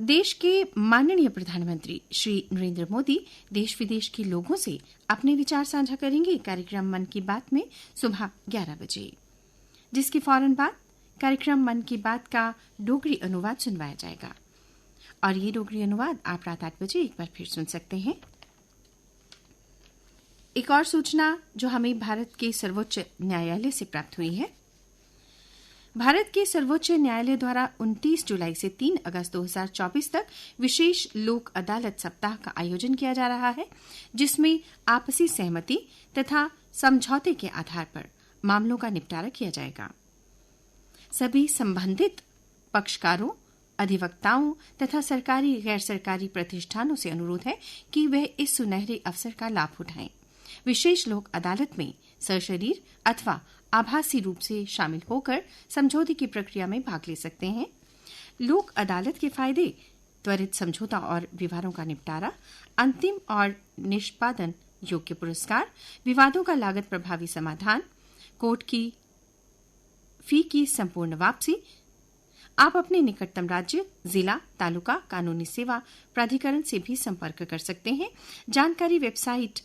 देश के माननीय प्रधानमंत्री श्री नरेंद्र मोदी देश विदेश के लोगों से अपने विचार साझा करेंगे कार्यक्रम मन की बात में सुबह 11 बजे, जिसके फौरन बाद कार्यक्रम मन की बात का डोगरी अनुवाद सुनवाया जाएगा। और ये डोगरी अनुवाद आप रात 8 बजे एक बार फिर सुन सकते हैं। एक और सूचना जो हमें भारत के सर्वोच्च न्यायालय से प्राप्त हुई है। भारत के सर्वोच्च न्यायालय द्वारा 29 जुलाई से 3 अगस्त 2024 तक विशेष लोक अदालत सप्ताह का आयोजन किया जा रहा है, जिसमें आपसी सहमति तथा समझौते के आधार पर मामलों का निपटारा किया जाएगा। सभी संबंधित पक्षकारों, अधिवक्ताओं तथा सरकारी गैर सरकारी प्रतिष्ठानों से अनुरोध है कि वे इस सुनहरे अवसर का लाभ उठाएं। विशेष लोक अदालत में सशरीर अथवा आभासी रूप से शामिल होकर समझौते की प्रक्रिया में भाग ले सकते हैं। लोक अदालत के फायदे: त्वरित समझौता और विवादों का निपटारा, अंतिम और निष्पादन योग्य पुरस्कार, विवादों का लागत प्रभावी समाधान, कोर्ट की फी की संपूर्ण वापसी। आप अपने निकटतम राज्य, जिला, तालुका कानूनी सेवा प्राधिकरण से भी संपर्क कर सकते हैं। जानकारी वेबसाइट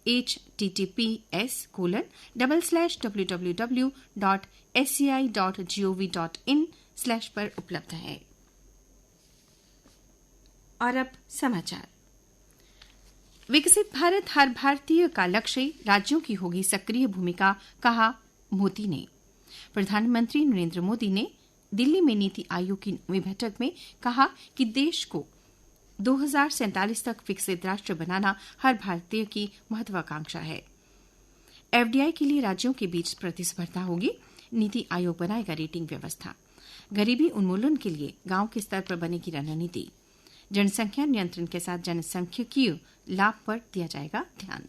https://www.sci.gov.in/ पर उपलब्ध है। और अब समाचार। विकसित भारत हर भारतीय का लक्ष्य, राज्यों की होगी सक्रिय भूमिका, कहा मोदी ने। प्रधानमंत्री नरेंद्र मोदी ने दिल्ली में नीति आयोग की 9वीं बैठक में कहा कि देश को 2047 तक विकसित राष्ट्र बनाना हर भारतीय की महत्वाकांक्षा है। एफडीआई के लिए राज्यों के बीच प्रतिस्पर्धा होगी। नीति आयोग बनाएगा रेटिंग व्यवस्था। गरीबी उन्मूलन के लिए गांव के स्तर पर बनेगी रणनीति। जनसंख्या नियंत्रण के साथ जनसांख्यिकीय लाभ पर दिया जाएगा ध्यान।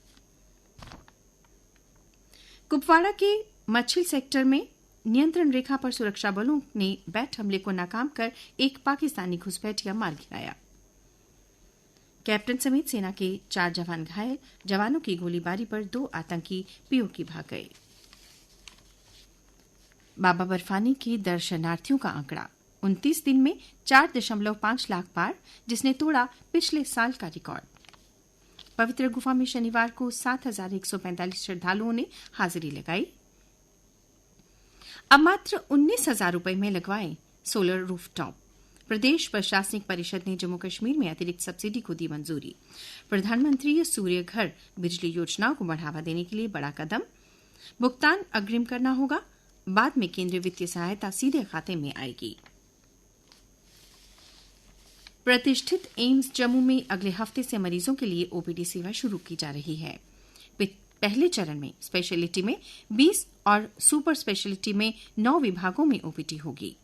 कुपवाड़ा के मच्छिल सेक्टर में नियंत्रण रेखा पर सुरक्षा बलों ने बैट हमले को नाकाम कर एक पाकिस्तानी घुसपैठिया मार गिराया। कैप्टन समेत सेना के 4 जवान घायल। जवानों की गोलीबारी पर 2 आतंकी पीओके भाग गए। बाबा बर्फानी के दर्शनार्थियों का आंकड़ा 29 दिन में 4.5 लाख पार, जिसने तोड़ा पिछले साल का रिकॉर्ड। पवित्र गुफा में शनिवार को 7,145 श्रद्धालुओं ने हाजिरी लगाई। अब मात्र 19,000 रुपए में लगवाएं सोलर रूफटॉप। प्रदेश प्रशासनिक परिषद ने जम्मू कश्मीर में अतिरिक्त सब्सिडी को दी मंजूरी। प्रधानमंत्री सूर्य घर बिजली योजनाओं को बढ़ावा देने के लिए बड़ा कदम। भुगतान अग्रिम करना होगा, बाद में केंद्रीय वित्तीय सहायता सीधे खाते में आएगी। प्रतिष्ठित एम्स जम्मू में अगले हफ्ते से मरीजों के लिए ओपीडी सेवा शुरू की जा रही है। पहले चरण में स्पेशलिटी में 20 और सुपर स्पेशलिटी में 9 विभागों में ओपीडी होगी।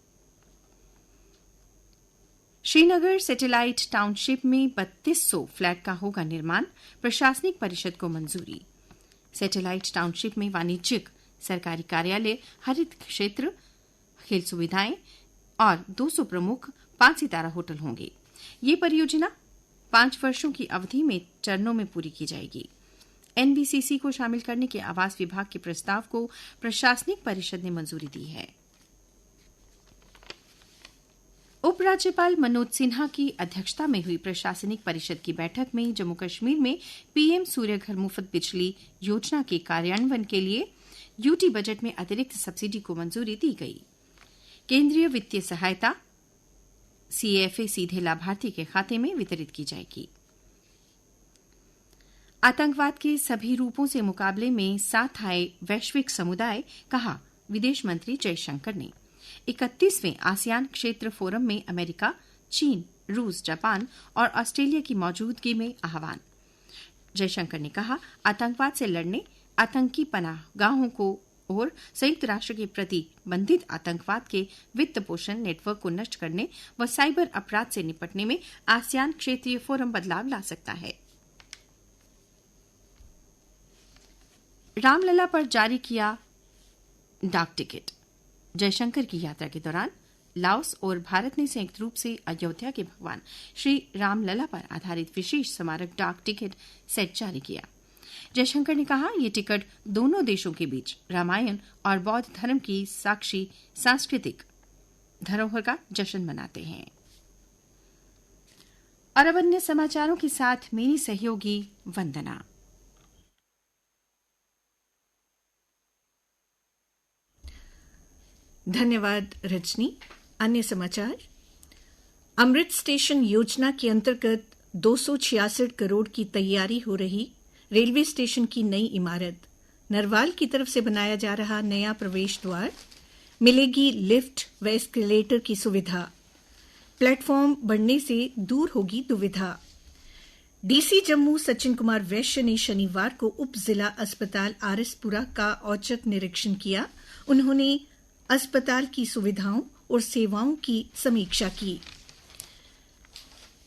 श्रीनगर सैटेलाइट टाउनशिप में 3200 फ्लैट का होगा निर्माण। प्रशासनिक परिषद को मंजूरी। सैटेलाइट टाउनशिप में वाणिज्यिक, सरकारी कार्यालय, हरित क्षेत्र, खेल सुविधाएं और 200 प्रमुख 5 सितारा होटल होंगे। ये परियोजना 5 वर्षों की अवधि में चरणों में पूरी की जाएगी। एनबीसीसी को शामिल करने के आवास विभाग के प्रस्ताव को प्रशासनिक परिषद ने मंजूरी दी है। उपराज्यपाल मनोज सिन्हा की अध्यक्षता में हुई प्रशासनिक परिषद की बैठक में जम्मू कश्मीर में पीएम सूर्य घर मुफ्त बिजली योजना के कार्यान्वयन के लिए यूटी बजट में अतिरिक्त सब्सिडी को मंजूरी दी गई। केंद्रीय वित्तीय सहायता सीएफए सीधे लाभार्थी के खाते में वितरित की जाएगी। आतंकवाद के सभी रूपों से मुकाबले में साथ आए वैश्विक समुदाय, कहा विदेश मंत्री जयशंकर ने। 31वें आसियान क्षेत्र फोरम में अमेरिका, चीन, रूस, जापान और ऑस्ट्रेलिया की मौजूदगी में आह्वान। जयशंकर ने कहा, आतंकवाद से लड़ने, आतंकी पनाहगाहों को और संयुक्त राष्ट्र के प्रतिबंधित आतंकवाद के वित्त पोषण नेटवर्क को नष्ट करने व साइबर अपराध से निपटने में आसियान क्षेत्रीय फोरम बदलाव ला सकता है। रामलला पर जारी किया डाक टिकट। जयशंकर की यात्रा के दौरान लाओस और भारत ने संयुक्त रूप से अयोध्या के भगवान श्री रामलला पर आधारित विशेष स्मारक डाक टिकट सेट जारी किया। जयशंकर ने कहा, ये टिकट दोनों देशों के बीच रामायण और बौद्ध धर्म की साक्षी सांस्कृतिक धरोहर का जश्न मनाते हैं। और अब अन्य समाचारों के साथ मेरी सहयोगी वंदना। धन्यवाद रजनी। अन्य समाचार। अमृत स्टेशन योजना के अंतर्गत 266 करोड़ की तैयारी हो रही रेलवे स्टेशन की नई इमारत, नरवाल की तरफ से बनाया जा रहा नया प्रवेश द्वार, मिलेगी लिफ्ट व एस्केलेटर की सुविधा, प्लेटफॉर्म बढ़ने से दूर होगी दुविधा। डीसी जम्मू सचिन कुमार वैश्य ने शनिवार को उप जिला अस्पताल आरएसपुरा का औचक निरीक्षण किया। उन्होंने अस्पताल की सुविधाओं और सेवाओं की समीक्षा की।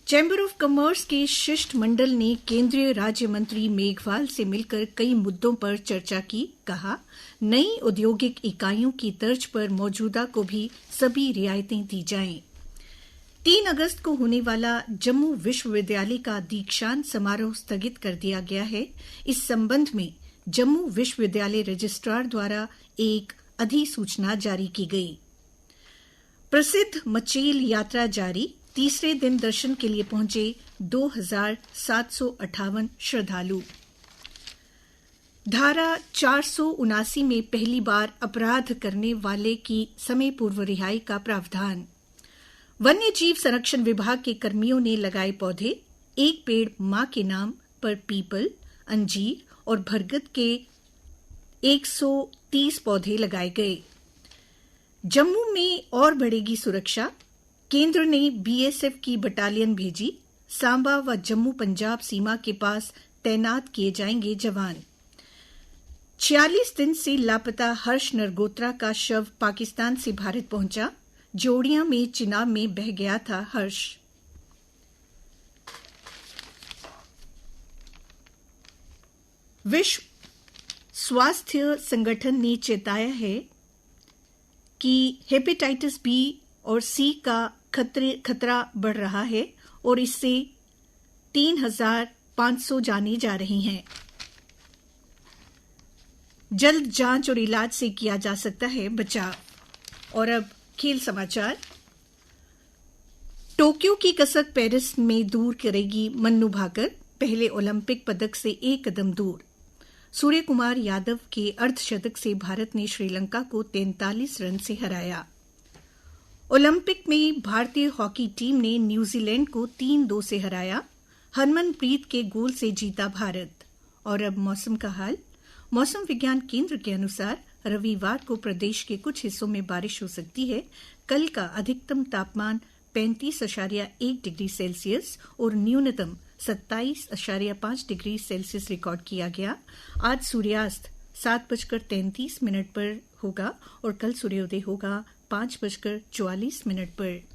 चैम्बर ऑफ कॉमर्स के शिष्टमंडल ने केंद्रीय राज्य मंत्री मेघवाल से मिलकर कई मुद्दों पर चर्चा की। कहा, नई औद्योगिक इकाइयों की तर्ज पर मौजूदा को भी सभी रियायतें दी जाएं। 3 अगस्त को होने वाला जम्मू विश्वविद्यालय का दीक्षांत समारोह स्थगित कर दिया गया है। इस संबंध में जम्मू विश्वविद्यालय रजिस्ट्रार द्वारा एक अधिसूचना जारी की गई। प्रसिद्ध मचेल यात्रा जारी। तीसरे दिन दर्शन के लिए पहुंचे 2758 श्रद्धालु। धारा 479 में पहली बार अपराध करने वाले की समय पूर्व रिहाई का प्रावधान। वन्य जीव संरक्षण विभाग के कर्मियों ने लगाए पौधे। एक पेड़ मां के नाम पर पीपल, अंजीर और बरगद के 130 पौधे लगाए गए। जम्मू में और बढ़ेगी सुरक्षा। केंद्र ने बीएसएफ की बटालियन भेजी। सांबा व जम्मू पंजाब सीमा के पास तैनात किए जाएंगे जवान। 46 दिन से लापता हर्ष नरगोत्रा का शव पाकिस्तान से भारत पहुंचा। जोड़ियां में चिनाब में बह गया था हर्ष। विश्व स्वास्थ्य संगठन ने चेताया है कि हेपेटाइटिस बी और सी का खतरा बढ़ रहा है और इससे 3500 जानें जा रही हैं। जल्द जांच और इलाज से किया जा सकता है बचाव। और अब खेल समाचार। टोक्यो की कसक पेरिस में दूर करेगी मन्नू भाकर। पहले ओलंपिक पदक से 1 कदम दूर। सूर्य कुमार यादव के अर्धशतक से भारत ने श्रीलंका को 43 रन से हराया। ओलंपिक में भारतीय हॉकी टीम ने न्यूजीलैंड को 3-2 से हराया। हरमनप्रीत के गोल से जीता भारत। और अब मौसम का हाल। मौसम विज्ञान केंद्र के अनुसार रविवार को प्रदेश के कुछ हिस्सों में बारिश हो सकती है। कल का अधिकतम तापमान 35.1 डिग्री सेल्सियस और न्यूनतम 27.5 डिग्री सेल्सियस रिकॉर्ड किया गया। आज सूर्यास्त 7:33 पर होगा और कल सूर्योदय होगा 5:44 पर।